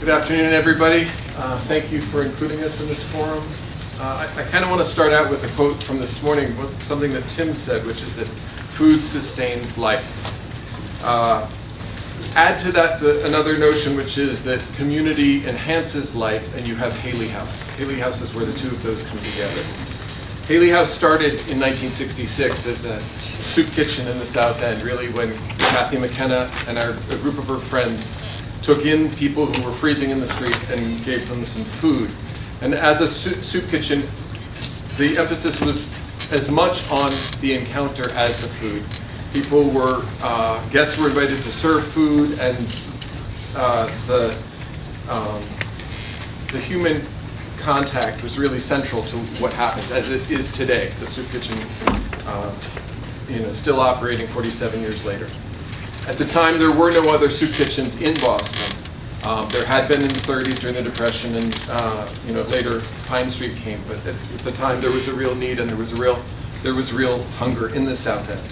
Good afternoon, everybody. Thank you for including us in this forum. I kind of want to start out with a quote from this morning, something that Tim said, which is that food sustains life. Add to that another notion, which is that community enhances life, and you have Haley House. Haley House is where the two of those come together. Haley House started in 1966 as a soup kitchen in the South End, really when Kathy McKenna and a group of her friends took in people who were freezing in the street and gave them some food. And as a soup kitchen, the emphasis was as much on the encounter as the food. People were, guests were invited to serve food, and the human contact was really central to what happens, as it is today. The soup kitchen, still operating 47 years later. At the time, there were no other soup kitchens in Boston. There had been in the 30s during the Depression, and later Pine Street came. But at the time, there was a real need, and there was real hunger in the South End.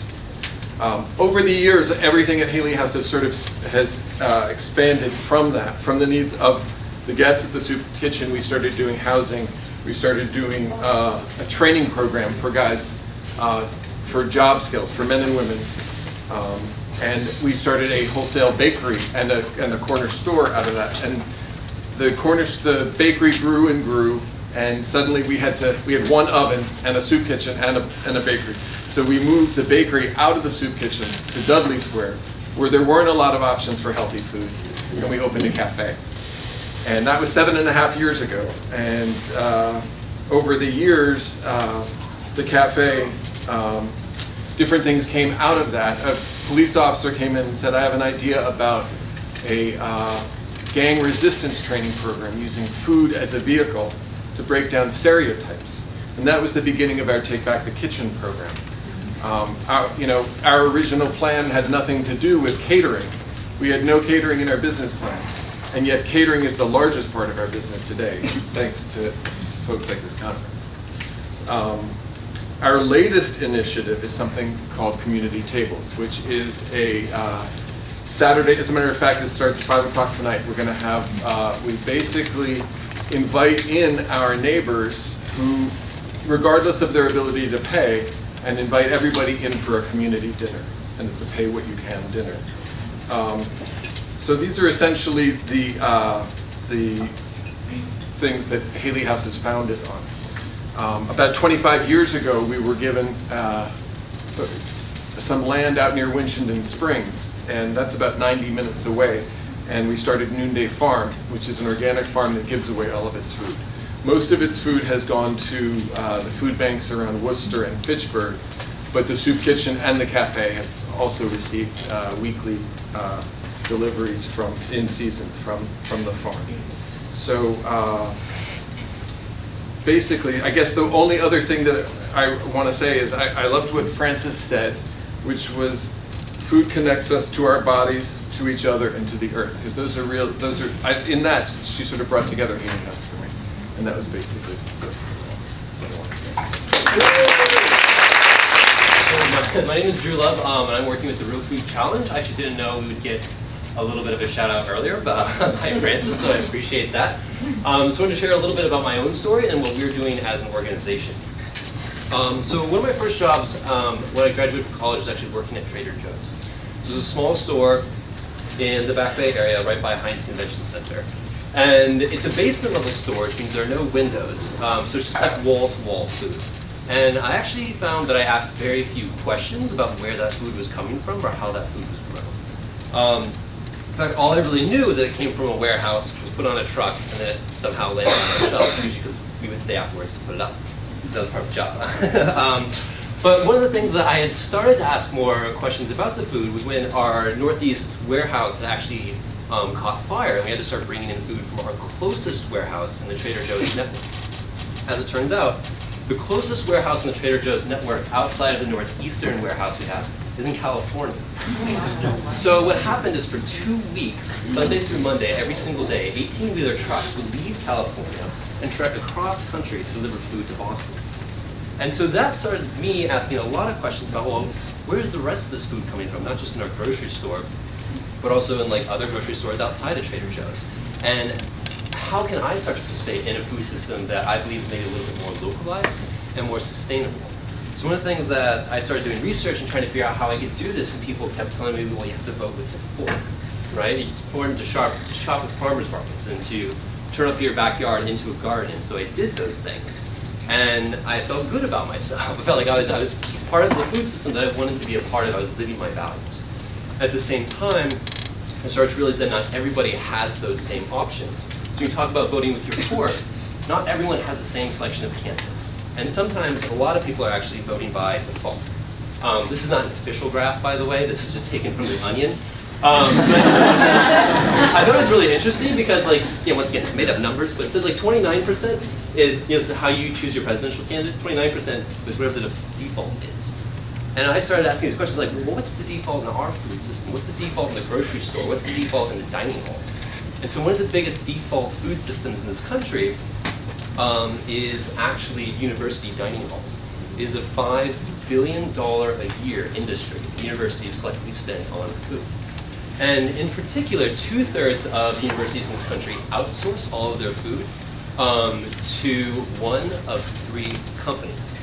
Over the years, everything at Haley House has expanded from that, from the needs of the guests at the soup kitchen. We started doing housing. We started doing a training program for guys for job skills for men and women. And we started a wholesale bakery and a corner store out of that. And the bakery grew and grew, and suddenly we had one oven and a soup kitchen and a bakery. So we moved the bakery out of the soup kitchen to Dudley Square, where there weren't a lot of options for healthy food, and we opened a cafe. And that was 7.5 years ago. And over the years, the cafe, different things came out of that. A police officer came in and said, I have an idea about a gang resistance training program using food as a vehicle to break down stereotypes. And that was the beginning of our Take Back the Kitchen program. Our original plan had nothing to do with catering. We had no catering in our business plan. And yet catering is the largest part of our business today, thanks to folks like this conference. Our latest initiative is something called Community Tables, which is a Saturday. As a matter of fact, it starts at 5 o'clock tonight. We're going to have, we basically invite in our neighbors who, regardless of their ability to pay, and invite everybody in for a community dinner. And it's a pay what you can dinner. So these are essentially the things that Haley House is founded on. About 25 years ago, we were given some land out near Winchendon Springs, and that's about 90 minutes away. And we started Noonday Farm, which is an organic farm that gives away all of its food. Most of its food has gone to the food banks around Worcester and Fitchburg, but the soup kitchen and the cafe have also received weekly deliveries in season from the farm. So basically, I guess the only other thing that I want to say is I loved what Frances said, which was food connects us to our bodies, to each other, and to the earth. Because in that, she sort of brought together Haley House for me. And that was basically what I wanted to say. My name is Drew Love, and I'm working with the Real Food Challenge. I actually didn't know we would get a little bit of a shout out earlier by Frances, so I appreciate that. So I wanted to share a little bit about my own story and what we're doing as an organization. So one of my first jobs when I graduated from college was actually working at Trader Joe's. It was a small store in the Back Bay area, right by Heinz Convention Center. And it's a basement level store, which means there are no windows, so it's just like wall-to-wall food. And I actually found that I asked very few questions about where that food was coming from or how that food was grown. In fact, all I really knew is that it came from a warehouse, was put on a truck, and then it somehow landed on our shelves, usually because we would stay afterwards to put it up. That was part of the job. But one of the things that I had started to ask more questions about the food was when our Northeast warehouse had actually caught fire, and we had to start bringing in food from our closest warehouse in the Trader Joe's network. As it turns out, the closest warehouse in the Trader Joe's network outside of the northeastern warehouse we have is in California. So what happened is for 2 weeks, Sunday through Monday, every single day, 18-wheeler trucks would leave California and trek across country to deliver food to Boston. And so that started me asking a lot of questions about, well, where's the rest of this food coming from? Not just in our grocery store, but also in like other grocery stores outside of Trader Joe's. And how can I start to participate in a food system that I believe is maybe a little bit more localized and more sustainable? So one of the things that I started doing research and trying to figure out how I could do this, and people kept telling me, well, you have to vote with your fork, right? It's important to shop at farmers markets and to turn up your backyard into a garden. So I did those things. And I felt good about myself. I felt like I was part of the food system that I wanted to be a part of. I was living my values. At the same time, I started to realize that not everybody has those same options. So when you talk about voting with your fork, not everyone has the same selection of candidates. And sometimes a lot of people are actually voting by default. This is not an official graph, by the way. This is just taken from The Onion. But I thought it was really interesting because, like, once again, I made up numbers, but it says like 29% is so how you choose your presidential candidate. 29% is whatever the default is. And I started asking these questions like, well, what's the default in our food system? What's the default in the grocery store? What's the default in the dining halls? And so one of the biggest default food systems in this country is actually university dining halls. It is a $5 billion a year industry that universities collectively spend on food. And in particular, 2/3 of universities in this country outsource all of their food to one of 3 companies.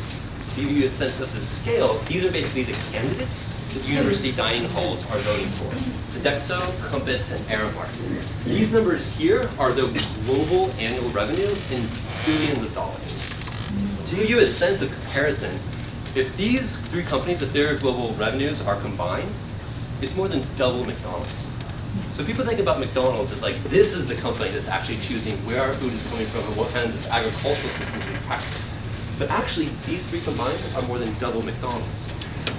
To give you a sense of the scale, these are basically the candidates that university dining halls are voting for. Sodexo, Compass, and Aramark. These numbers here are the global annual revenue in billions of dollars. To give you a sense of comparison, if these 3 companies, if their global revenues are combined, it's more than double McDonald's. So people think about McDonald's as like, this is the company that's actually choosing where our food is coming from and what kinds of agricultural systems we practice. But actually, these 3 combined are more than double McDonald's.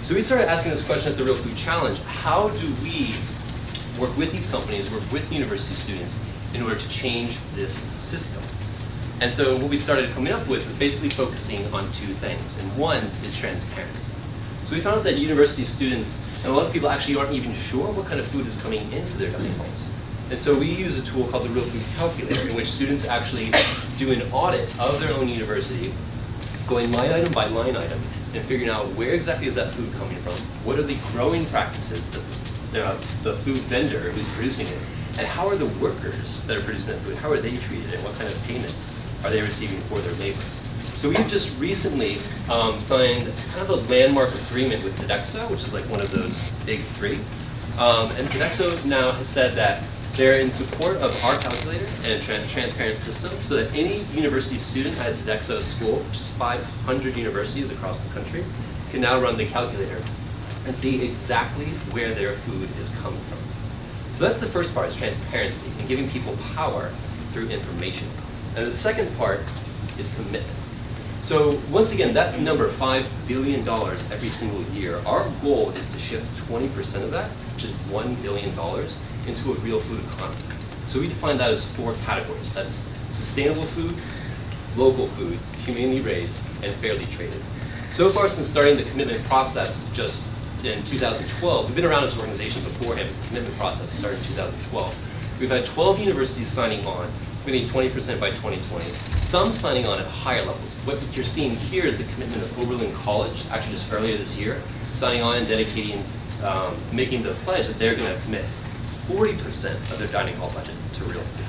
So we started asking this question at the Real Food Challenge: how do we work with these companies, work with university students in order to change this system? And so what we started coming up with was basically focusing on 2 things, and one is transparency. So we found out that university students, and a lot of people actually aren't even sure what kind of food is coming into their dining halls. And so we use a tool called the Real Food Calculator, in which students actually do an audit of their own university, going line item by line item, and figuring out where exactly is that food coming from, what are the growing practices that the food vendor who's producing it, and how are the workers that are producing that food, how are they treated, and what kind of payments are they receiving for their labor. So we've just recently signed kind of a landmark agreement with Sodexo, which is like one of those big 3. And Sodexo now has said that they're in support of our calculator and a transparent system so that any university student at Sodexo school, which is 500 universities across the country, can now run the calculator and see exactly where their food is coming from. So that's the first part, is transparency and giving people power through information. And the second part is commitment. So once again, that number, $5 billion every single year, our goal is to shift 20% of that, which is $1 billion, into a real food economy. So we define that as 4 categories. That's sustainable food, local food, humanely raised, and fairly traded. So far, since starting the commitment process just in 2012, we've been around as an organization beforehand, but the commitment process started in 2012. We've had 12 universities signing on. We need 20% by 2020. Some signing on at higher levels. What you're seeing here is the commitment of Oberlin College, actually just earlier this year, signing on and dedicating, making the pledge that they're going to commit 40% of their dining hall budget to real food.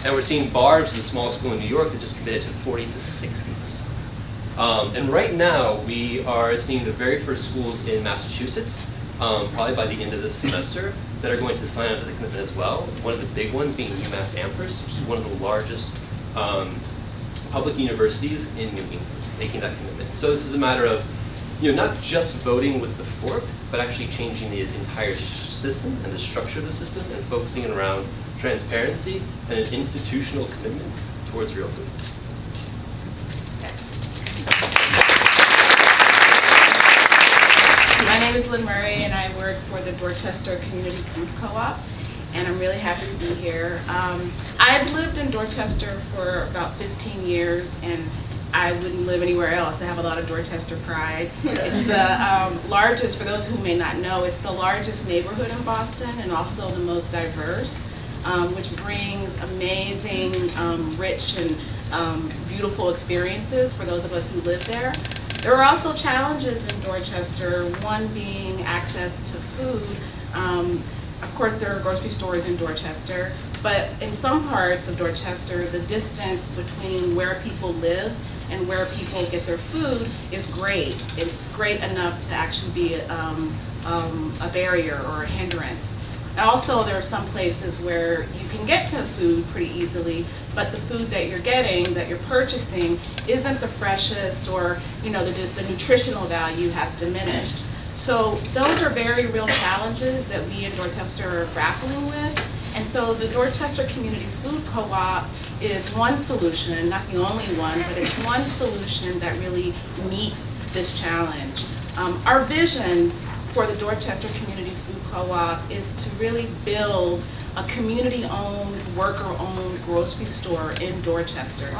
And we're seeing Barb's, a small school in New York, that just committed to 40 to 60%. And right now, we are seeing the very first schools in Massachusetts, probably by the end of this semester, that are going to sign on to the commitment as well. One of the big ones being UMass Amherst, which is one of the largest public universities in New England, making that commitment. So this is a matter of, not just voting with the fork, but actually changing the entire system and the structure of the system and focusing around transparency and an institutional commitment towards real food. My name is Lynn Murray, and I work for the Dorchester Community Food Co-op, and I'm really happy to be here. I've lived in Dorchester for about 15 years, and I wouldn't live anywhere else. I have a lot of Dorchester pride. It's the largest, for those who may not know, it's the largest neighborhood in Boston and also the most diverse, which brings amazing, rich, and beautiful experiences for those of us who live there. There are also challenges in Dorchester, one being access to food. Of course, there are grocery stores in Dorchester, But in some parts of Dorchester, the distance between where people live and where people get their food is great. It's great enough to actually be a barrier or a hindrance. Also, there are some places where you can get to food pretty easily, but the food that you're getting, that you're purchasing, isn't the freshest, or the nutritional value has diminished. So those are very real challenges that we in Dorchester are grappling with. And so the Dorchester Community Food Co-op is one solution, not the only one, but it's one solution that really meets this challenge. Our vision for the Dorchester Community Food Co-op is to really build a community-owned, worker-owned grocery store in Dorchester.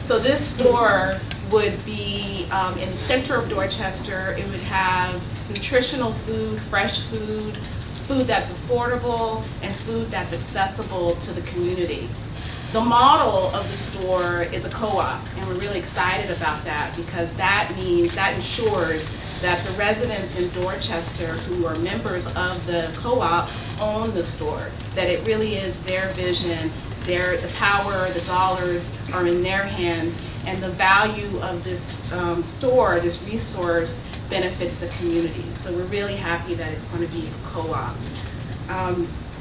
So this store would be in the center of Dorchester. It would have nutritional food, fresh food, food that's affordable, and food that's accessible to the community. The model of the store is a co-op, and we're really excited about that because that ensures that the residents in Dorchester who are members of the co-op own the store, that it really is their vision, the power, the dollars are in their hands, and the value of this store, this resource, benefits the community. So we're really happy that it's going to be a co-op.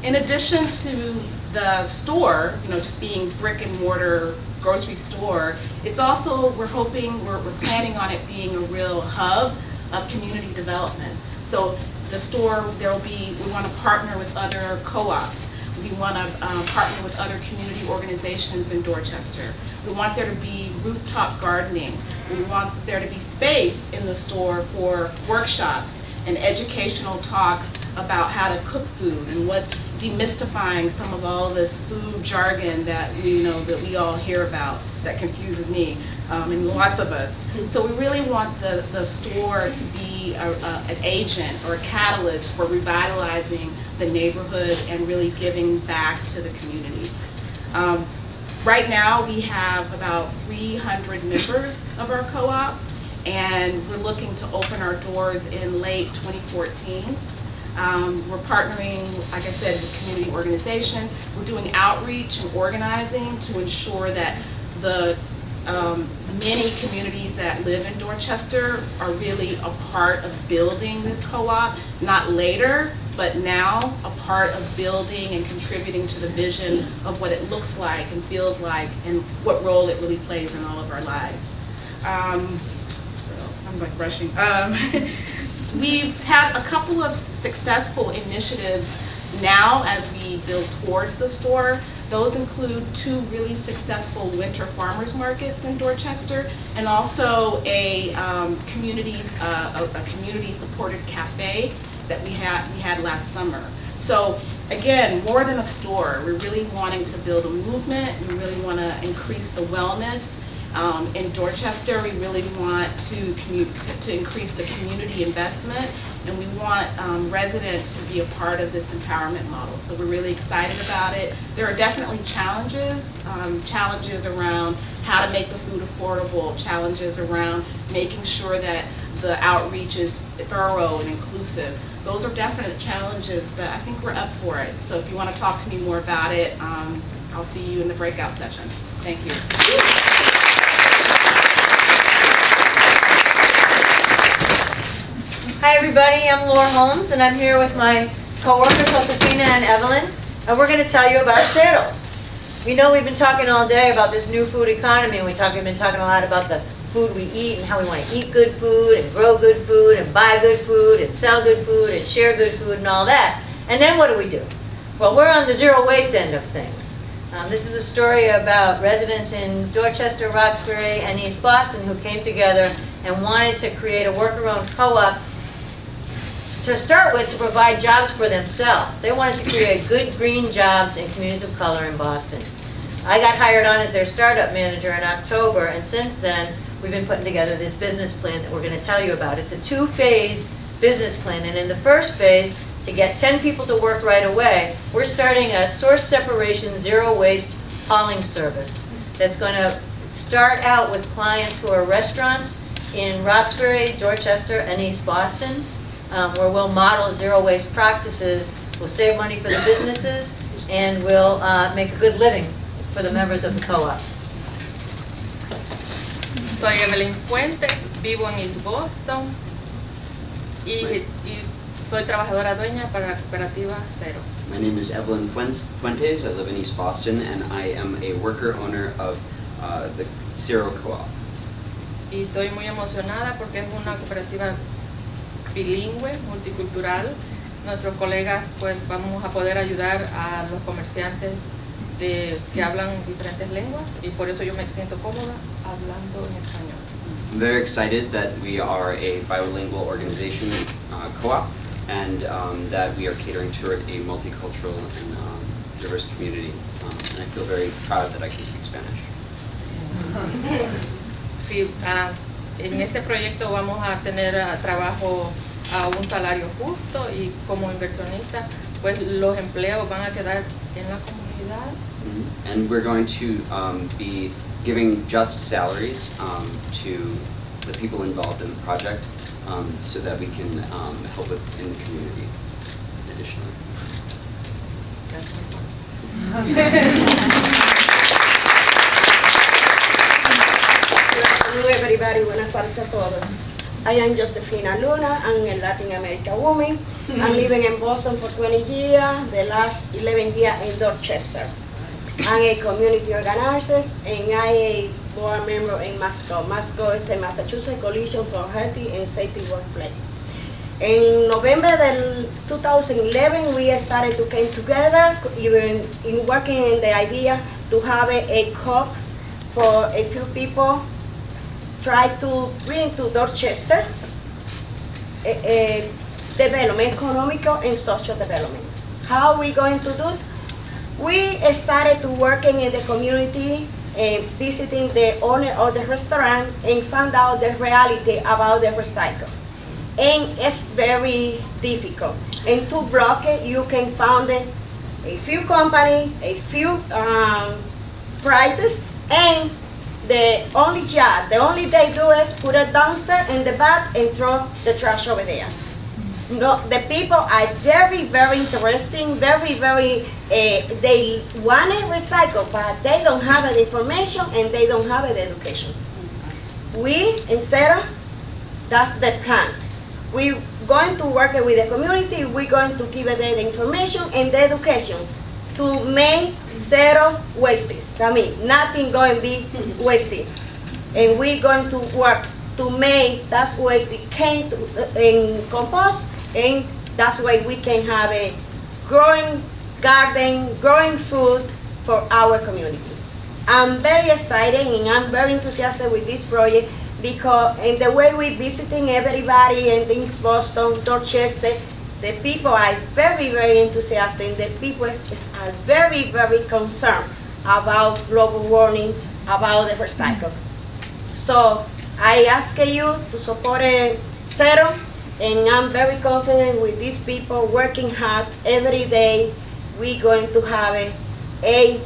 In addition to the store, just being brick and mortar grocery store, it's also, we're planning on it being a real hub of community development. So the store, we want to partner with other co-ops. We want to partner with other community organizations in Dorchester. We want there to be rooftop gardening. We want there to be space in the store for workshops and educational talks about how to cook food and demystifying some of all of this food jargon that we all hear about that confuses me and lots of us. So we really want the store to be an agent or a catalyst for revitalizing the neighborhood and really giving back to the community. Right now we have about 300 members of our co-op, and we're looking to open our doors in late 2014. We're partnering, like I said, with community organizations. We're doing outreach and organizing to ensure that the many communities that live in Dorchester are really a part of building this co-op, not later, but now a part of building and contributing to the vision of what it looks like and feels like and what role it really plays in all of our lives. What else? I'm like rushing. We've had a couple of successful initiatives now as we build towards the store. Those include 2 really successful winter farmers markets in Dorchester, and also a community-supported cafe that we had last summer. So again, more than a store, we're really wanting to build a movement. We really want to increase the wellness. In Dorchester, we really want to increase the community investment, and we want residents to be a part of this empowerment model. So we're really excited about it. There are definitely challenges around how to make the food affordable, challenges around making sure that the outreach is thorough and inclusive. Those are definite challenges, but I think we're up for it. So if you want to talk to me more about it, I'll see you in the breakout session. Thank you. Hi everybody, I'm Laura Holmes, and I'm here with my co-workers Josefina and Evelyn, and we're going to tell you about Cero. We know we've been talking all day about this new food economy, and we've been talking a lot about the food we eat and how we want to eat good food and grow good food and buy good food and sell good food and share good food and all that. And then what do? Well, we're on the zero waste end of things. This is a story about residents in Dorchester, Roxbury, and East Boston who came together and wanted to create a worker-owned co-op to start with, to provide jobs for themselves. They wanted to create good green jobs in communities of color in Boston. I got hired on as their startup manager in October, and since then we've been putting together this business plan that we're going to tell you about. It's a 2-phase business plan, and in the first phase, to get 10 people to work right away, we're starting a source separation zero waste hauling service that's going to start out with clients who are restaurants in Roxbury, Dorchester, and East Boston, where we'll model zero waste practices. We'll save money for the businesses, and will make a good living for the members of the co-op. Soy Evelyn Fuentes, vivo en East Boston y soy trabajadora dueña para la cooperativa Cero. My name is Evelyn Fuentes. I live in East Boston, and I am a worker owner of the Zero Co-op. Y estoy muy emocionada porque es una cooperativa bilingüe, multicultural. Nuestros colegas pues vamos a poder ayudar a los comerciantes que hablan diferentes lenguas y por eso yo me siento cómoda hablando en español. I'm very excited that we are a bilingual organization, co-op, and that we are catering toward a multicultural and diverse community. And I feel very proud that I can speak Spanish. Sí, en este proyecto vamos a tener trabajo a un salario justo y como inversionista pues los empleos van a quedar en la comunidad. And we're going to be giving just salaries to the people involved in the project so that we can help in the community additionally. Hello everybody, buenas tardes a todos. I am Josefina Luna, I'm a Latin American woman. I'm living in Boston for 20 years, the last 11 years in Dorchester. I'm a community organizer and I'm a board member in MASCO. MASCO is the Massachusetts Coalition for Healthy and Safety Workplace. In November del 2011, we started to come together, even in working in the idea to have a COP for a few people, try to bring to Dorchester development, economic and social development. How are we going to do it? We started to working in the community and visiting the owner of the restaurant and found out the reality about the recycle. And it's very difficult. In 2 blocks, you can find a few companies, a few prices, and the only job, the only they do is put a dumpster in the back and throw the trash over there. No, the people are very, very interesting, very, they want to recycle, but they don't have the information and they don't have the education. We, instead of, that's the plan. We're going to work with the community, we're going to give them the information and the education to make zero wastes. That means nothing going to be wasted. And we're going to work to make that waste can in compost, and that's why we can have a growing garden, growing food for our community. I'm very excited and I'm very enthusiastic with this project because in the way we're visiting everybody in East Boston, Dorchester, the people are very, very enthusiastic and the people are very, very concerned about global warming, about the recycle. So I ask you to support Zero, and I'm very confident with these people working hard every day. We're going to have a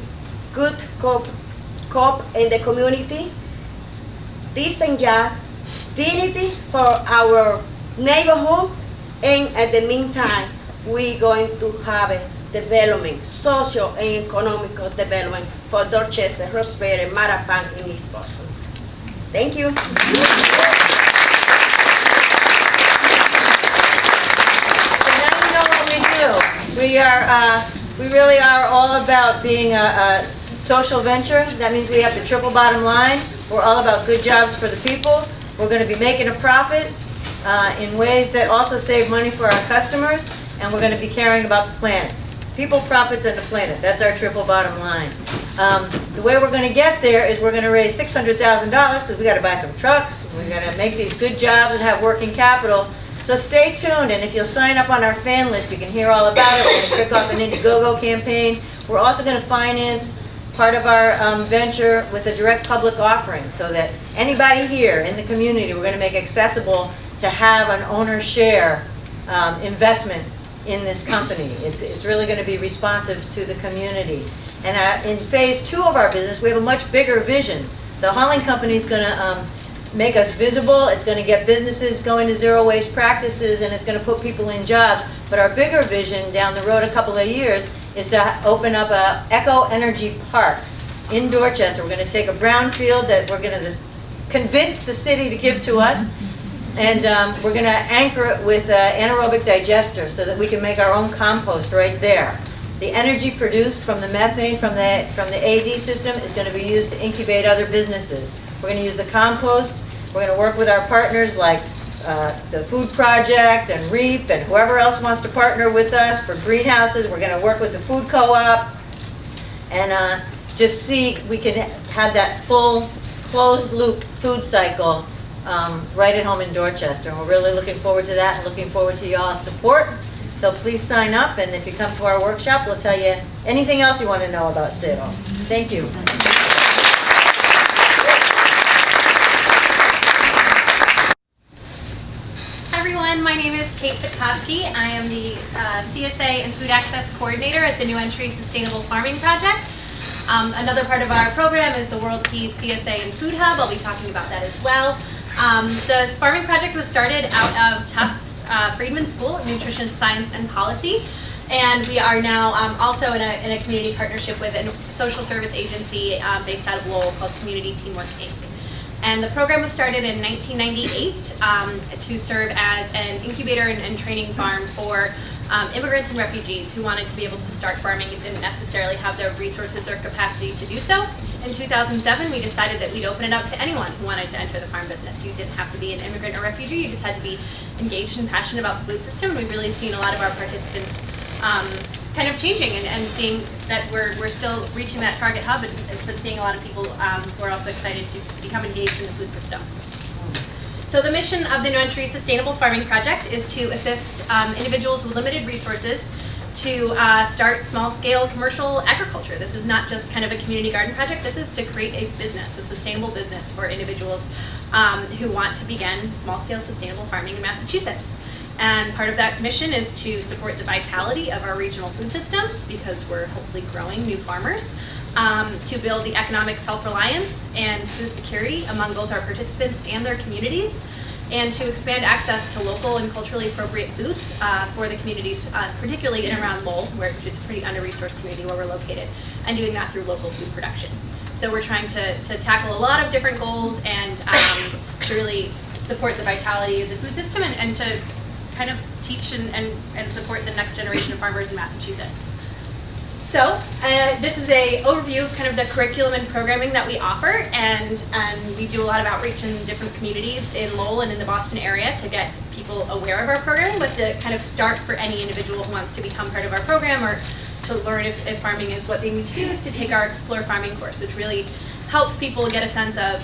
good COP in the community, decent job, dignity for our neighborhood, and at the meantime, we're going to have a development, social and economic development for Dorchester, Roxbury, Mattapan, and East Boston. Thank you. We really are all about being a social venture. That means we have the triple bottom line. We're all about good jobs for the people. We're going to be making a profit in ways that also save money for our customers, and we're going to be caring about the planet. People, profits, and the planet. That's our triple bottom line. The way we're going to get there is we're going to raise $600,000 because we got to buy some trucks. We're going to make these good jobs and have working capital. So stay tuned, and if you'll sign up on our fan list, you can hear all about it. We're going to kick off an Indiegogo campaign. We're also going to finance part of our venture with a direct public offering so that anybody here in the community, we're going to make accessible to have an owner share investment in this company. It's really going to be responsive to the community. And in phase 2 of our business, we have a much bigger vision. The hauling company is going to make us visible. It's going to get businesses going to zero waste practices, and it's going to put people in jobs. But our bigger vision down the road a couple of years is to open up a Eco Energy Park in Dorchester. We're going to take a brownfield that we're going to convince the city to give to us, and we're going to anchor it with an anaerobic digester so that we can make our own compost right there. The energy produced from the methane from the AD system is going to be used to incubate other businesses. We're going to use the compost. We're going to work with our partners like the Food Project and REAP and whoever else wants to partner with us for greenhouses. We're going to work with the food co-op and just see we can have that full closed loop food cycle right at home in Dorchester. And we're really looking forward to that and looking forward to y'all's support. So please sign up, and if you come to our workshop, we'll tell you anything else you want to know about SIDL. Thank you. Hi everyone, my name is Kate Pitkoski. I am the CSA and Food Access Coordinator at the New Entry Sustainable Farming Project. Another part of our program is the World Peace CSA and Food Hub. I'll be talking about that as well. The farming project was started out of Tufts Friedman School, Nutrition Science and Policy. And we are now also in a community partnership with a social service agency based out of Lowell called Community Teamwork, Inc. And the program was started in 1998 to serve as an incubator and training farm for immigrants and refugees who wanted to be able to start farming and didn't necessarily have the resources or capacity to do so. In 2007, we decided that we'd open it up to anyone who wanted to enter the farm business. You didn't have to be an immigrant or refugee, you just had to be engaged and passionate about the food system. And we've really seen a lot of our participants kind of changing and seeing that we're still reaching that target hub, but seeing a lot of people who are also excited to become engaged in the food system. So the mission of the New Entry Sustainable Farming Project is to assist individuals with limited resources to start small-scale commercial agriculture. This is not just kind of a community garden project. This is to create a business, a sustainable business for individuals who want to begin small-scale sustainable farming in Massachusetts. And part of that mission is to support the vitality of our regional food systems, because we're hopefully growing new farmers, to build the economic self-reliance and food security among both our participants and their communities, and to expand access to local and culturally appropriate foods for the communities, particularly in and around Lowell, which is a pretty under-resourced community where we're located, and doing that through local food production. So we're trying to tackle a lot of different goals and to really support the vitality of the food system and to kind of teach and support the next generation of farmers in Massachusetts. So this is an overview of kind of the curriculum and programming that we offer, and we do a lot of outreach in different communities in Lowell and in the Boston area to get people aware of our program, with the kind of start for any individual who wants to become part of our program or to learn if farming is what they need to do, is to take our Explore Farming course, which really helps people get a sense of,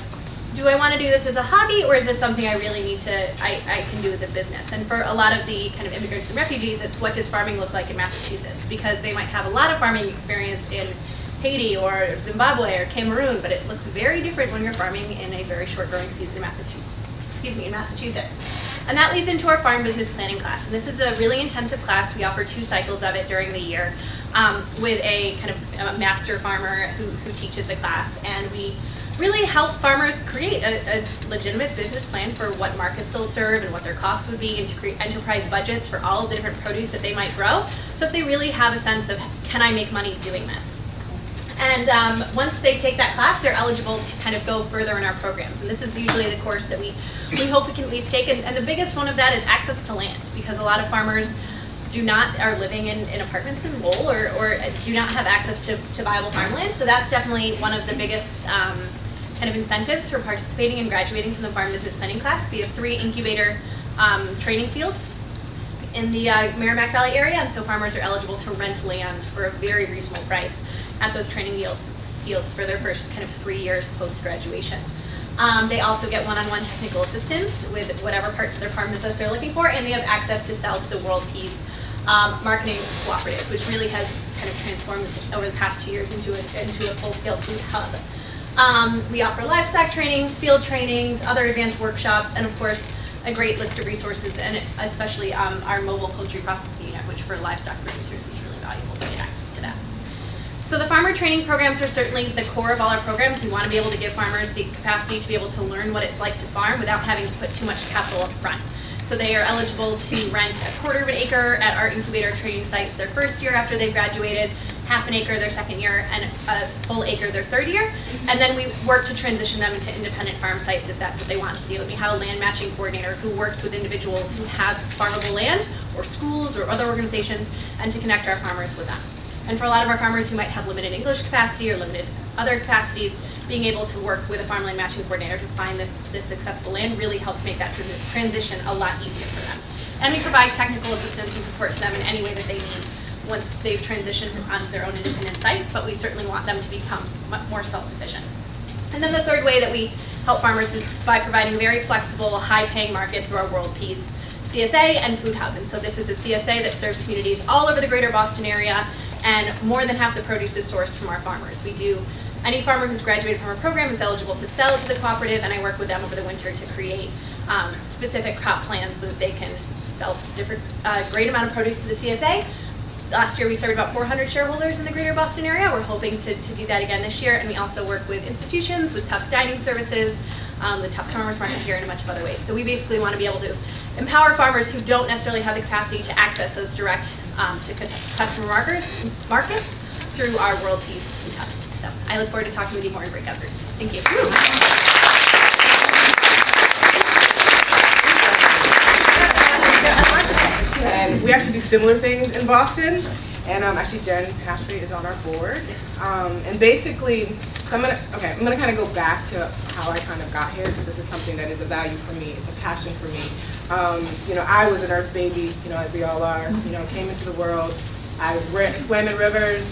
do I want to do this as a hobby, or is this something I really need to, I can do as a business? And for a lot of the kind of immigrants and refugees, it's what does farming look like in Massachusetts? Because they might have a lot of farming experience in Haiti or Zimbabwe or Cameroon, but it looks very different when you're farming in a very short growing season in Massachusetts. And that leads into our farm business planning class. And this is a really intensive class. We offer 2 cycles of it during the year with a kind of a master farmer who teaches a class. And we really help farmers create a legitimate business plan for what markets they'll serve and what their costs would be, and to create enterprise budgets for all of the different produce that they might grow, so that they really have a sense of, can I make money doing this? And once they take that class, they're eligible to kind of go further in our programs. And this is usually the course that we hope we can at least take. And the biggest one of that is access to land, because a lot of farmers are living in apartments in Lowell or do not have access to viable farmland. So that's definitely one of the biggest kind of incentives for participating and graduating from the farm business planning class. We have 3 incubator training fields in the Merrimack Valley area, and so farmers are eligible to rent land for a very reasonable price at those training fields for their first kind of 3 years post-graduation. They also get one-on-one technical assistance with whatever parts of their farm business they're looking for, and they have access to sell to the World Peace Marketing Cooperative, which really has kind of transformed over the past 2 years into a full-scale food hub. We offer livestock trainings, field trainings, other advanced workshops, and of course a great list of resources, and especially our mobile poultry processing unit, which for livestock producers is really valuable to get access to that. So the farmer training programs are certainly the core of all our programs. We want to be able to give farmers the capacity to be able to learn what it's like to farm without having to put too much capital up front. So they are eligible to rent a quarter of an acre at our incubator training sites their first year after they've graduated, half an acre their second year, and a full acre their third year. And then we work to transition them into independent farm sites if that's what they want to do. And we have a land matching coordinator who works with individuals who have farmable land or schools or other organizations, and to connect our farmers with them. And for a lot of our farmers who might have limited English capacity or limited other capacities, being able to work with a farmland matching coordinator to find this successful land really helps make that transition a lot easier for them. And we provide technical assistance and support to them in any way that they need once they've transitioned onto their own independent site, but we certainly want them to become much more self-sufficient. And then the third way that we help farmers is by providing very flexible, high-paying market through our World Peas CSA and Food Hub. And so this is a CSA that serves communities all over the greater Boston area, and more than half the produce is sourced from our farmers. Any farmer who's graduated from our program is eligible to sell to the cooperative, and I work with them over the winter to create specific crop plans so that they can sell great amount of produce to the CSA. Last year we served about 400 shareholders in the greater Boston area. We're hoping to do that again this year, and we also work with institutions, with Tufts Dining Services, the Tufts Farmers Market here, and a bunch of other ways. So we basically want to be able to empower farmers who don't necessarily have the capacity to access those direct to customer markets through our World Peas Food Hub. So I look forward to talking with you more in breakout groups. Thank you. And we actually do similar things in Boston. And actually Jen Ashley is on our board. And basically, so I'm gonna kind of go back to how I kind of got here, because this is something that is a value for me. It's a passion for me. I was an earth baby, as we all are. Came into the world. I swam in rivers.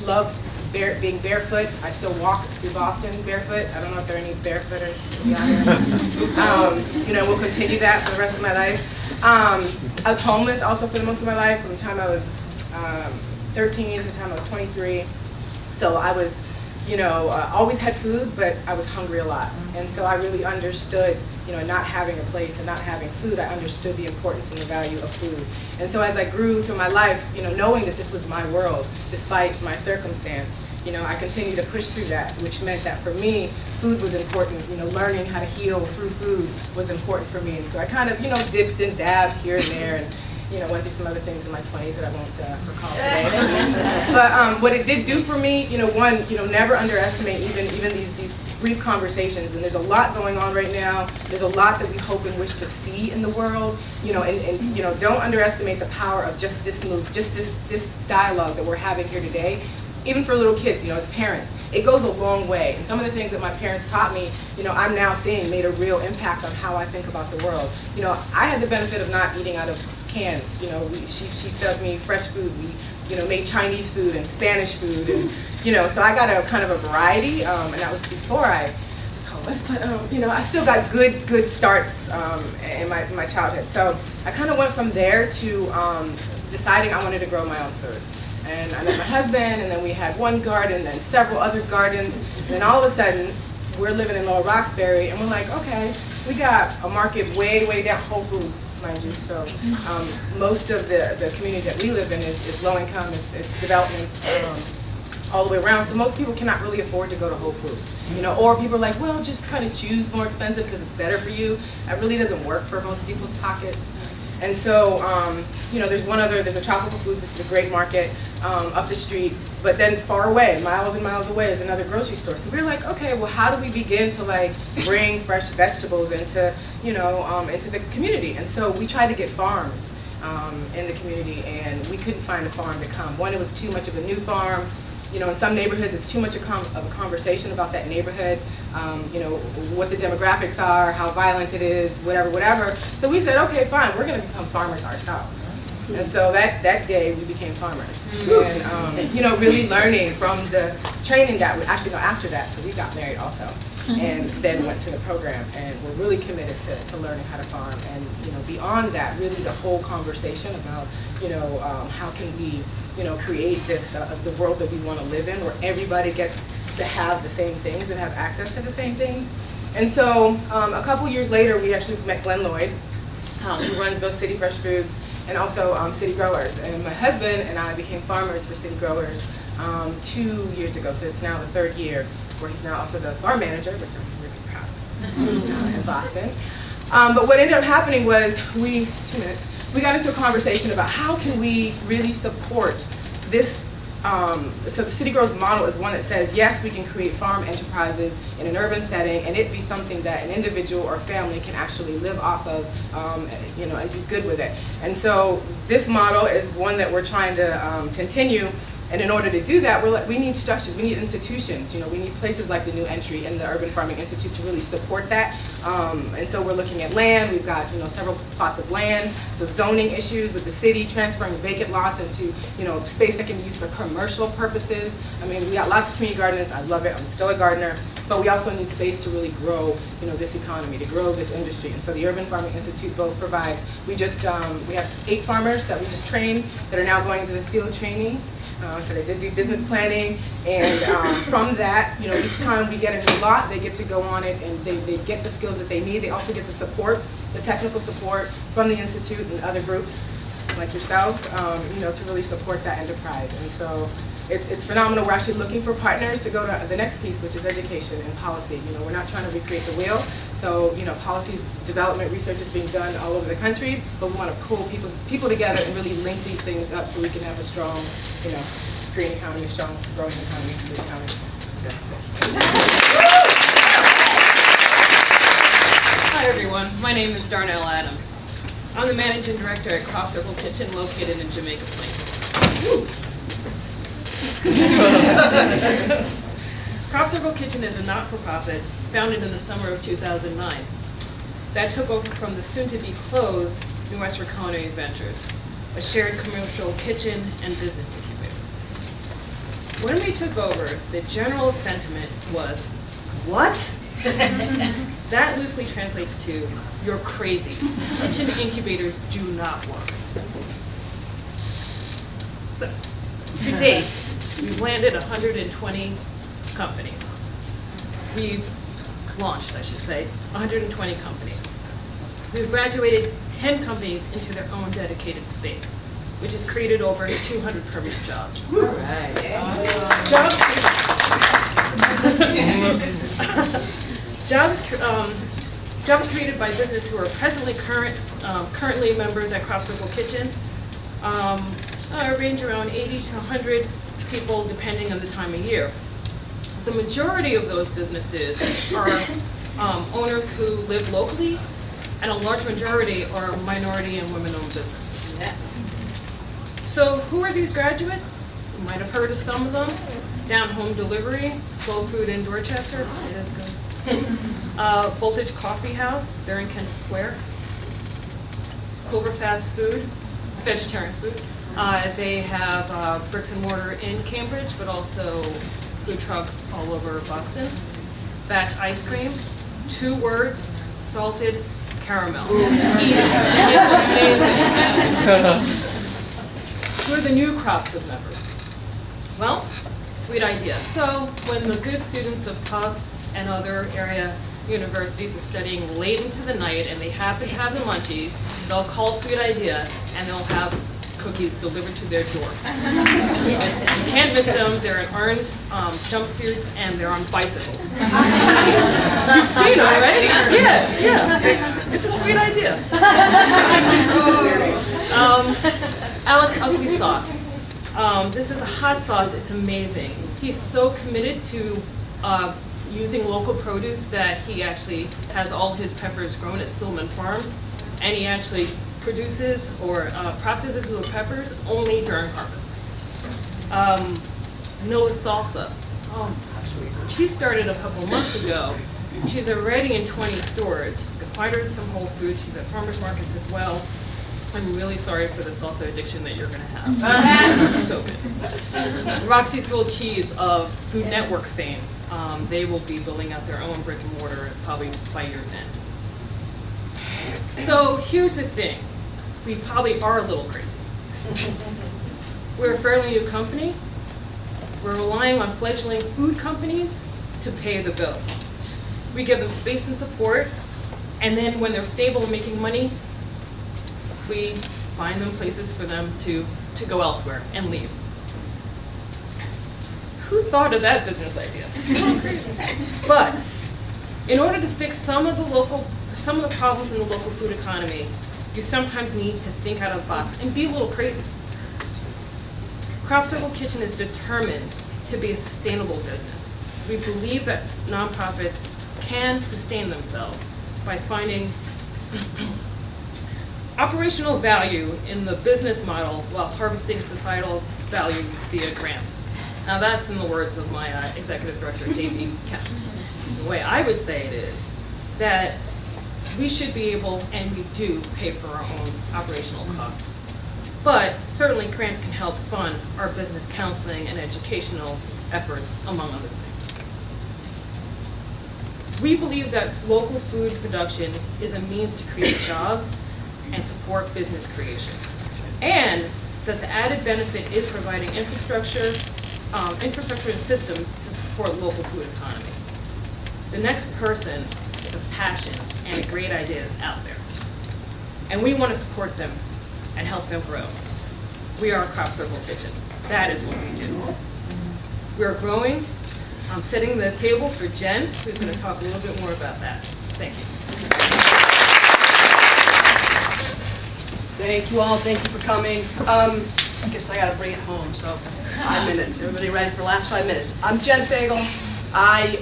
Loved being barefoot. I still walk through Boston barefoot. I don't know if there are any barefooters here. We'll continue that for the rest of my life. I was homeless also for the most of my life, from the time I was 13 to the time I was 23. So I was, always had food, but I was hungry a lot. And so I really understood, not having a place and not having food, I understood the importance and the value of food. And so as I grew through my life, knowing that this was my world, despite my circumstance, I continued to push through that, which meant that for me, food was important. Learning how to heal through food was important for me. And so I kind of, dipped and dabbed here and there, and went through some other things in my 20s that I won't recall today. But what it did do for me, one, never underestimate even these brief conversations. And there's a lot going on right now. There's a lot that we hope and wish to see in the world. And don't underestimate the power of just this this dialogue that we're having here today. Even for little kids, as parents, it goes a long way. And some of the things that my parents taught me, I'm now seeing made a real impact on how I think about the world. I had the benefit of not eating out of cans. She fed me fresh food. We, made Chinese food and Spanish food, and so I got a kind of a variety. And that was before I was homeless, but I still got good starts in my childhood. So I kind of went from there to deciding I wanted to grow my own food. And I met my husband, and then we had one garden, and several other gardens, and then all of a sudden, we're living in Lower Roxbury, and we're like, okay, we got a market way down, Whole Foods, mind you. So most of the community that we live in is low income, it's developments all the way around, so most people cannot really afford to go to Whole Foods. Or people are like, well, just kind of choose more expensive because it's better for you. That really doesn't work for most people's pockets. And so, there's a Tropical Foods, which is a great market up the street, but then far away, miles and miles away, is another grocery store. So we're like, okay, well, how do we begin to bring fresh vegetables into, into the community? And so we tried to get farms in the community, and we couldn't find a farm to come. One, it was too much of a new farm. In some neighborhoods, it's too much of a conversation about that neighborhood, what the demographics are, how violent it is, whatever. So we said, okay, fine, we're going to become farmers ourselves. And so that day, we became farmers. And, really learning from the training that after that, so we got married also. And then went to the program, and we're really committed to learning how to farm. And, beyond that, really the whole conversation about, how can we, create this, the world that we want to live in, where everybody gets to have the same things and have access to the same things. And so a couple years later, we actually met Glenn Lloyd, who runs both City Fresh Foods and also City Growers. And my husband and I became farmers for City Growers 2 years ago, so it's now the third year, where he's now also the farm manager, which I'm really proud of, in Boston. But what ended up happening was we got into a conversation about how can we really support this. So the City Grows model is one that says, yes, we can create farm enterprises in an urban setting and it be something that an individual or family can actually live off of, and be good with it. And so this model is one that we're trying to continue. And in order to do that, we need structures, we need institutions. We need places like the New Entry and the Urban Farming Institute to really support that. And so we're looking at land. We've got several plots of land. So zoning issues with the city, transferring vacant lots into space that can be used for commercial purposes. I mean, we got lots of community gardens. I love it. I'm still a gardener. But we also need space to really grow this economy, to grow this industry. And so the Urban Farming Institute both provides. We have 8 farmers that we just trained that are now going to the field training. So they did do business planning, and from that, each time we get a new lot, they get to go on it, and they get the skills that they need. They also get the support, the technical support from the Institute and other groups like yourselves, to really support that enterprise. And so it's phenomenal. We're actually looking for partners to go to the next piece, which is education and policy. We're not trying to recreate the wheel. So, policy development research is being done all over the country, but we want to pull people together and really link these things up so we can have a strong, green economy, strong growing economy, blue economy. Hi everyone, my name is Darnell Adams. I'm the managing director at Crop Circle Kitchen located in Jamaica Plain. Crop Circle Kitchen is a not-for-profit founded in the summer of 2009 that took over from the soon-to-be closed New Western Culinary Ventures, a shared commercial kitchen and business incubator. When we took over, the general sentiment was, what? That loosely translates to, you're crazy. Kitchen incubators do not work. So, to date, we've landed 120 companies. We've launched, I should say, 120 companies. We've graduated 10 companies into their own dedicated space, which has created over 200 permanent jobs. All right. Jobs created by business who are presently currently members at Crop Circle Kitchen range around 80 to 100 people depending on the time of year. The majority of those businesses are owners who live locally, and a large majority are minority and women-owned businesses. Yeah. So who are these graduates? You might have heard of some of them. Down Home Delivery, Slow Food in Dorchester, it is good. Voltage Coffee House, they're in Kent Square. Clover Fast Food, it's vegetarian food. They have bricks and mortar in Cambridge, but also food trucks all over Boston. Batch Ice Cream, 2 words, salted caramel. It's amazing. Who are the new crops of members? Well, sweet idea. So when the good students of Tufts and other area universities are studying late into the night and they happen to have the munchies, they'll call Sweet Idea and they'll have cookies delivered to their door. You can't miss them. They're in orange jumpsuits and they're on bicycles. You've seen them, right? Yeah. It's a sweet idea. Alex Ugly Sauce. This is a hot sauce. It's amazing. He's so committed to using local produce that he actually has all his peppers grown at Silman Farm, and he actually produces or processes those peppers only during harvest. Nola Salsa. She started a couple months ago. She's already in 20 stores. You can find her at some Whole Foods. She's at farmers markets as well. I'm really sorry for the salsa addiction that you're going to have. It's so good. Roxy's Grilled Cheese of Food Network fame. They will be building out their own brick and mortar probably by year's end. So here's the thing. We probably are a little crazy. We're a fairly new company. We're relying on fledgling food companies to pay the bill. We give them space and support, and then when they're stable and making money, we find them places for them to go elsewhere and leave. Who thought of that business idea? But in order to fix some of the local some of the problems in the local food economy, you sometimes need to think out of the box and be a little crazy. Crop Circle Kitchen is determined to be a sustainable business. We believe that nonprofits can sustain themselves by finding operational value in the business model while harvesting societal value via grants. Now that's in the words of my executive director, J.P. Kemp. The way I would say it is that we should be able, and we do, pay for our own operational costs. But certainly grants can help fund our business counseling and educational efforts, among other things. We believe that local food production is a means to create jobs and support business creation. And that the added benefit is providing infrastructure and systems to support local food economy. The next person with a passion and a great idea is out there. And we want to support them and help them grow. We are a Crop Circle Kitchen. That is what we do. We are growing. I'm setting the table for Jen, who's going to talk a little bit more about that. Thank you. Thank you all. Thank you for coming. I guess I got to bring it home, so 5 minutes. Everybody ready for the last 5 minutes? I'm Jen Fagel. I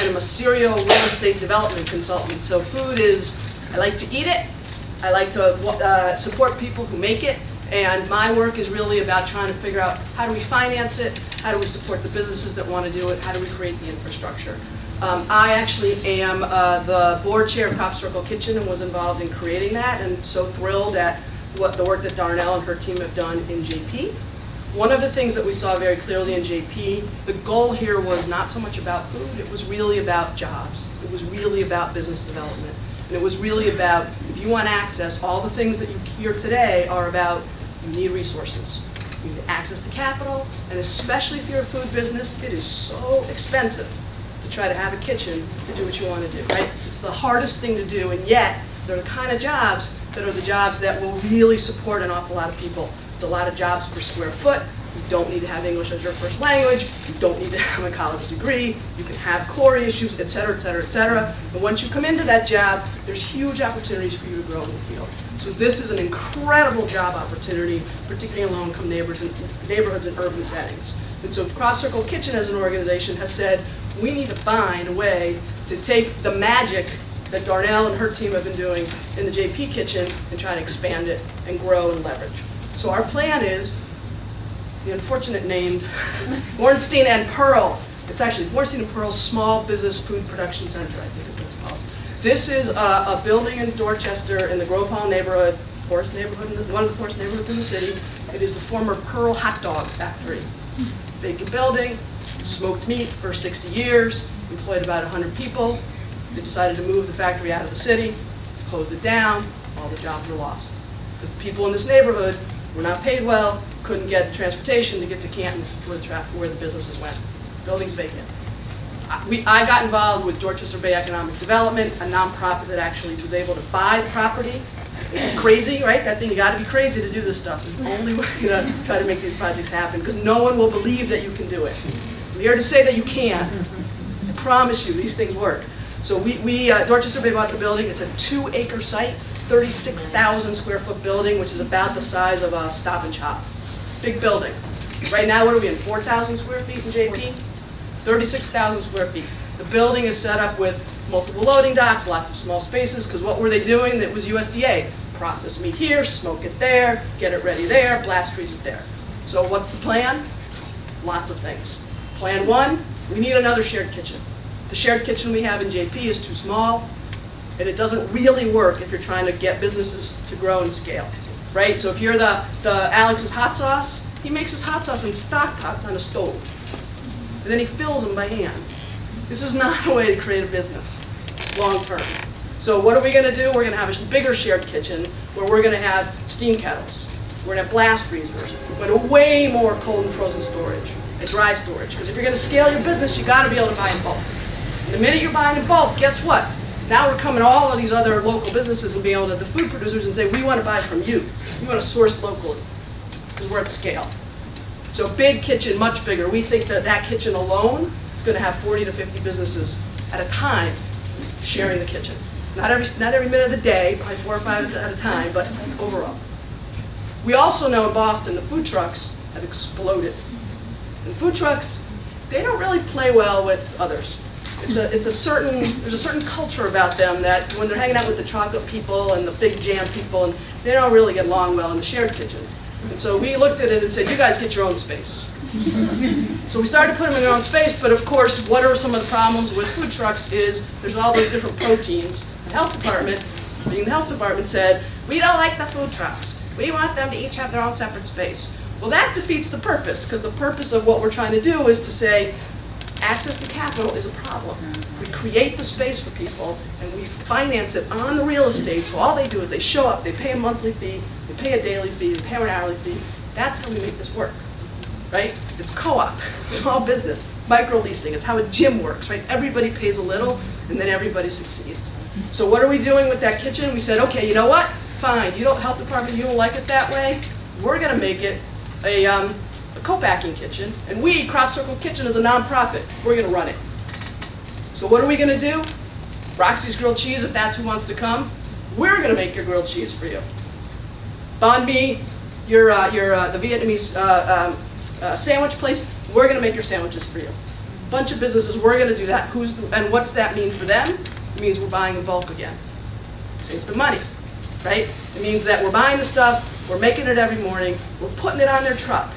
am a serial real estate development consultant. So food is, I like to eat it. I like to support people who make it. And my work is really about trying to figure out how do we finance it, how do we support the businesses that want to do it, how do we create the infrastructure. I actually am the board chair of Crop Circle Kitchen and was involved in creating that, and so thrilled at the work that Darnell and her team have done in JP. One of the things that we saw very clearly in JP, the goal here was not so much about food, it was really about jobs. It was really about business development. And it was really about, if you want access, all the things that you hear today are about, you need resources. You need access to capital, and especially if you're a food business, it is so expensive to try to have a kitchen to do what you want to do, right? It's the hardest thing to do, and yet, they're the kind of jobs that are the jobs that will really support an awful lot of people. It's a lot of jobs per square foot. You don't need to have English as your first language. You don't need to have a college degree. You can have core issues, et cetera, et cetera, et cetera. And once you come into that job, there's huge opportunities for you to grow in the field. So this is an incredible job opportunity, particularly in low-income neighborhoods and urban settings. And so Crop Circle Kitchen as an organization has said, we need to find a way to take the magic that Darnell and her team have been doing in the JP kitchen and try to expand it and grow and leverage. So our plan is, the unfortunate name, Bornstein and Pearl. It's actually Bornstein and Pearl Small Business Food Production Center, I think is what it's called. This is a building in Dorchester in the Grove Hall neighborhood, poorest neighborhood, one of the poorest neighborhoods in the city. It is the former Pearl Hot Dog Factory. Vacant building, smoked meat for 60 years, employed about 100 people. They decided to move the factory out of the city, closed it down, all the jobs were lost. Because the people in this neighborhood were not paid well, couldn't get transportation to get to Canton where the businesses went. Building's vacant. I got involved with Dorchester Bay Economic Development, a nonprofit that actually was able to buy the property. Crazy, right? That thing, you gotta be crazy to do this stuff. It's the only way to try to make these projects happen, because no one will believe that you can do it. I'm here to say that you can. I promise you, these things work. So Dorchester Bay bought the building. It's a 2-acre site, 36,000 square foot building, which is about the size of a Stop and Shop. Big building. Right now, what are we in, 4,000 square feet in JP? 36,000 square feet. The building is set up with multiple loading docks, lots of small spaces, because what were they doing that was USDA? Process meat here, smoke it there, get it ready there, blast freeze it there. So what's the plan? Lots of things. Plan one, we need another shared kitchen. The shared kitchen we have in JP is too small, and it doesn't really work if you're trying to get businesses to grow and scale, right? So if you're the Alex's hot sauce, he makes his hot sauce in stock pots on a stove, and then he fills them by hand. This is not a way to create a business, long term. So what are we going to do? We're going to have a bigger shared kitchen where we're going to have steam kettles. We're going to have blast freezers, but way more cold and frozen storage and dry storage. Because if you're going to scale your business, you got to be able to buy in bulk. And the minute you're buying in bulk, guess what? Now we're coming to all of these other local businesses and being able to the food producers and say, we want to buy from you. We want to source locally because we're at scale. So big kitchen, much bigger. We think that that kitchen alone is going to have 40 to 50 businesses at a time sharing the kitchen. Not every minute of the day, probably 4 or 5 at a time, but overall. We also know in Boston the food trucks have exploded. And food trucks, they don't really play well with others. There's a certain culture about them that when they're hanging out with the chocolate people and the big jam people, and they don't really get along well in the shared kitchen. And so we looked at it and said, you guys get your own space. So we started to put them in their own space, but of course, what are some of the problems with food trucks is there's all those different proteins. The health department, being the health department, said, we don't like the food trucks. We want them to each have their own separate space. Well, that defeats the purpose, because the purpose of what we're trying to do is to say, access to capital is a problem. We create the space for people, and we finance it on the real estate, so all they do is they show up, they pay a monthly fee, they pay a daily fee, they pay an hourly fee. That's how we make this work, right? It's co-op, small business, micro leasing. It's how a gym works, right? Everybody pays a little, and then everybody succeeds. So what are we doing with that kitchen? We said, okay, you know what? Fine, you don't, health department, you don't like it that way. We're gonna make it a co-packing kitchen, and we, Crop Circle Kitchen, is a nonprofit. We're gonna run it. So what are we gonna do? Roxy's Grilled Cheese, if that's who wants to come, we're gonna make your grilled cheese for you. Banh Mi, the Vietnamese sandwich place, we're gonna make your sandwiches for you. Bunch of businesses, we're gonna do that. And what's that mean for them? It means we're buying in bulk again. Saves them money, right? It means that we're buying the stuff, we're making it every morning, we're putting it on their truck.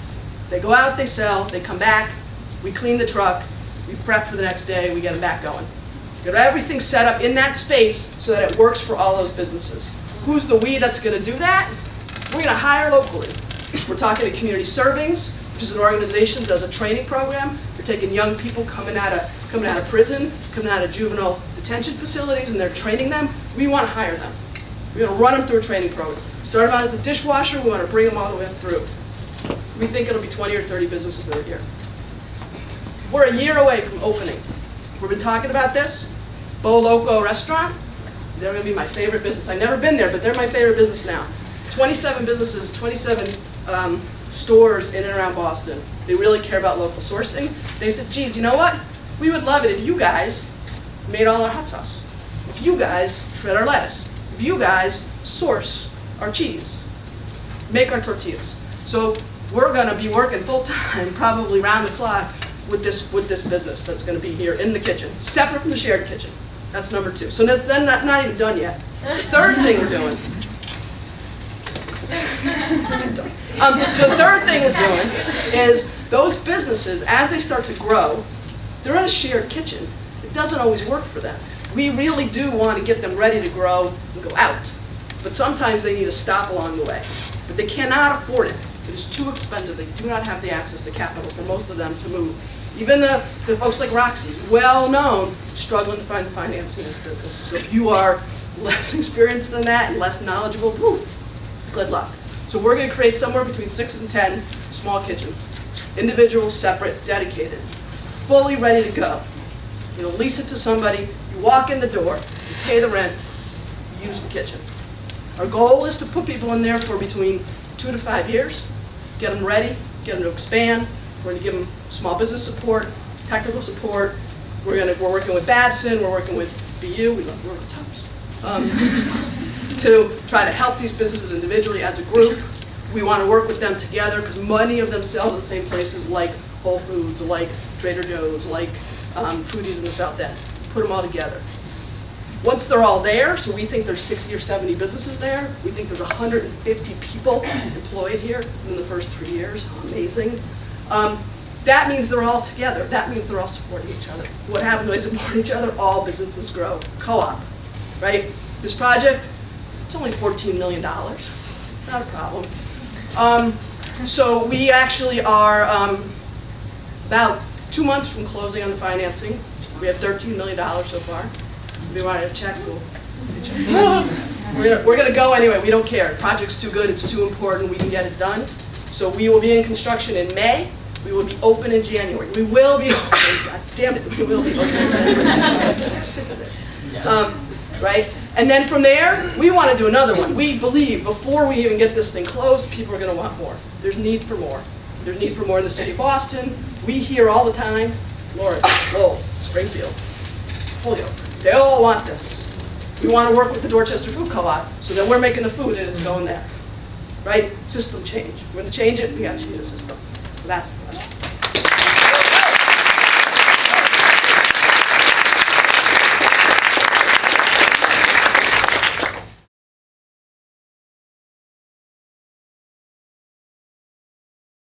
They go out, they sell, they come back, we clean the truck, we prep for the next day, we get them back going. Get everything set up in that space so that it works for all those businesses. Who's the we that's gonna do that? We're gonna hire locally. We're talking to Community Servings, which is an organization that does a training program. They're taking young people coming out of prison, coming out of juvenile detention facilities, and they're training them. We wanna hire them. We're gonna run them through a training program. Start them out as a dishwasher, we wanna bring them all the way through. We think it'll be 20 or 30 businesses that are here. We're a year away from opening. We've been talking about this. Bo Loco restaurant, they're gonna be my favorite business. I've never been there, but they're my favorite business now. 27 businesses, 27 stores in and around Boston. They really care about local sourcing. They said, geez, you know what? We would love it if you guys made all our hot sauce. If you guys shred our lettuce. If you guys source our cheese. Make our tortillas. So we're gonna be working full time, probably round the clock, with this business that's gonna be here in the kitchen, separate from the shared kitchen. That's number 2. So that's then not even done yet. The third thing we're doing. So the third thing we're doing is those businesses, as they start to grow, they're in a shared kitchen. It doesn't always work for them. We really do want to get them ready to grow and go out. But sometimes they need a stop along the way. But they cannot afford it. It is too expensive. They do not have the access to capital for most of them to move. Even the folks like Roxy, well known, struggling to find the financing in this business. So if you are less experienced than that and less knowledgeable, whew, good luck. So we're going to create somewhere between 6 and 10 small kitchens. Individual, separate, dedicated, fully ready to go. You know, lease it to somebody, you walk in the door, you pay the rent, you use the kitchen. Our goal is to put people in there for between 2 to 5 years, get them ready, get them to expand. We're going to give them small business support, technical support. We're working with Babson, we're working with BU, we love working with Tufts, to try to help these businesses individually as a group. We want to work with them together because many of them sell at the same places like Whole Foods, like Trader Joe's, like Foodies in the South End. Put them all together. Once they're all there, so we think there's 60 or 70 businesses there. We think there's 150 people employed here in the first 3 years. Amazing. That means they're all together. That means they're all supporting each other. What happens when they support each other? All businesses grow. Co-op, right? This project, it's only $14 million. Not a problem. So we actually are about 2 months from closing on the financing. We have $13 million so far. If you wanted to check, we're going to go anyway. We don't care. The project's too good. It's too important. We can get it done. So we will be in construction in May. We will be open in January. We will be open. God damn it. We will be open in January. I'm sick of it. Right? And then from there, we want to do another one. We believe before we even get this thing closed, people are going to want more. There's need for more. There's need for more in the city of Boston. We hear all the time, Lawrence, Lowell, Springfield, Holyoke. They all want this. We want to work with the Dorchester Food Co-op, so that we're making the food and it's going there. Right? System change. We're going to change it, we got to change the system. So that's the question.